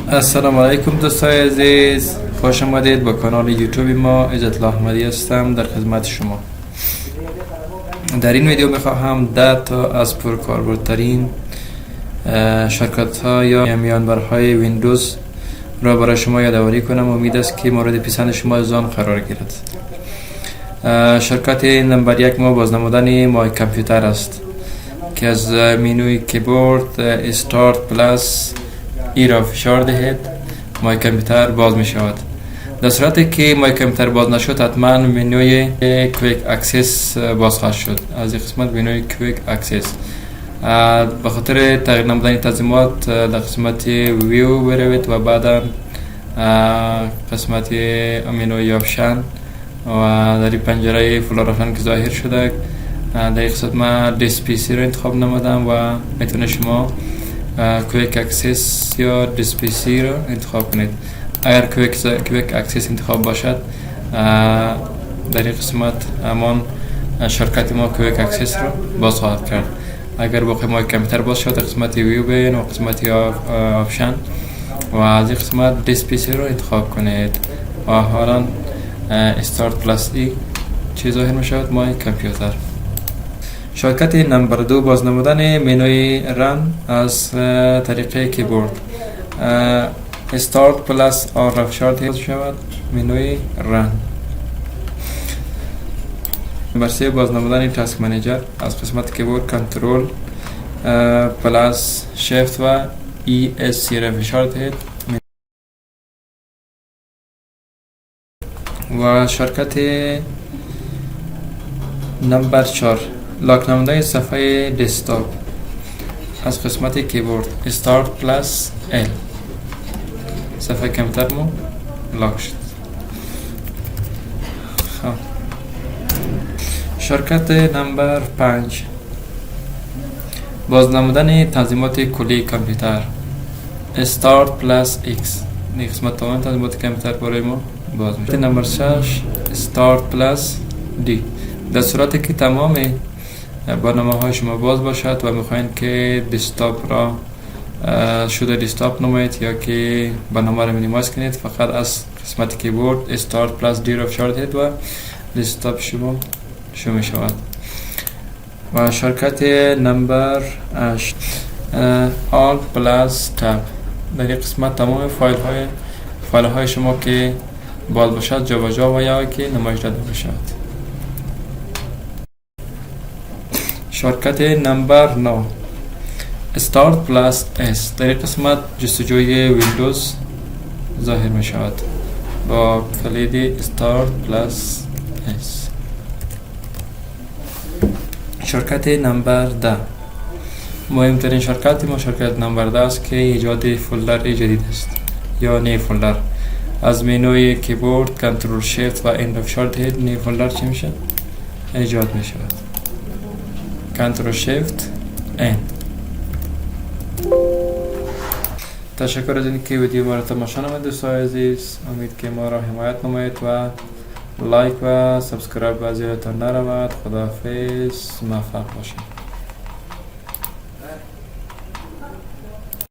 السلام علیکم دوستای عزیز، خوش آمدید به کانال یوتیوب ما. عزت الله احمدی هستم در خدمت شما. در این ویدیو میخواهم 10 تا از پرکاربردترین شرکت ها یا میانبرهای ویندوز را برای شما یادآوری کنم. امید است که مورد پسند شما از آن قرار گیرد. شرکت نمبر 1 ما بازنمودن مای کامپیوتر است که از منوی کیبورد استارت پلاس ای را فشار دهید، مای کامپیوتر باز می شود. در صورتی که مای کامپیوتر باز نشد، حتما منوی کویک اکسس باز خواهد شد. از این قسمت منوی کویک اکسس به خاطر تغییر نمودن تنظیمات در قسمت ویو بروید و بعدا قسمت منوی آپشن و در این پنجره فلور آپشن که ظاهر شده در این قسمت من دیسپی سی رو انتخاب نمودم و میتونه شما کویک اکسس یا دیسپی سی رو انتخاب کنید. اگر کویک اکسس انتخاب باشد در این قسمت همان شرکت ما کویک اکسس رو باز خواهد کرد. اگر باقی مای کامپیوتر باز شد قسمت ویو بین و قسمت آپشن و از این قسمت دیسپی سی رو انتخاب کنید و حالا استارت پلاس ای چی ظاهر می شود؟ مای کامپیوتر. شرکت نمبر 2 بازنمودن منوی رن از طریق کیبورد. استارت پلاس آر را فشار دهید شود منوی رن. نمبر 3 بازنمودن تاسک منیجر از قسمت کیبورد کنترل پلاس شیفت و ای اس سی را فشار دهید. و شرکت نمبر 4 لاک نمودن صفحه دسکتاپ از قسمت کیبورد استارت پلاس ال. صفحه کامپیوتر مو لاک شد. شرکت نمبر 5 بازنمودن تنظیمات کلی کامپیوتر استارت پلاس ایکس. این قسمت تمام تنظیمات کامپیوتر برای ما باز میشه. نمبر 6 استارت پلاس دی. در صورتی که تمام برنامه های شما باز باشد و میخواین که دسکتاپ را شده دسکتاپ نمایید یا که برنامه را مینیمایز کنید، فقط از قسمت کیبورد استارت پلاس دی را فشار دهید و دسکتاپ شما شروع می شود. و شرکت نمبر 8 آلت پلاس تاب. در این قسمت تمام فایل های شما که باز باشد جابجا و یا که نمایش داده باشد. شرکت نمبر 9 استارت پلاس اس. در این قسمت جستجوی ویندوز ظاهر می شود با کلید استارت پلاس اس. شرکت نمبر 10 مهمترین شرکت ما شرکت نمبر 10 است که ایجاد فولدر جدید است یا نی فولدر. از منوی کیبورد کنترل شیفت و این فشار دهید، نی فولدر چی میشه؟ ایجاد می شود. کنترل شیفت این. تشکر از اینکه ویدیو ما را تماشا نمایید دوستان عزیز. امید که ما را حمایت نمایید و لایک و سابسکرایب از یادتان نرود. خداحافظ، موفق باشید.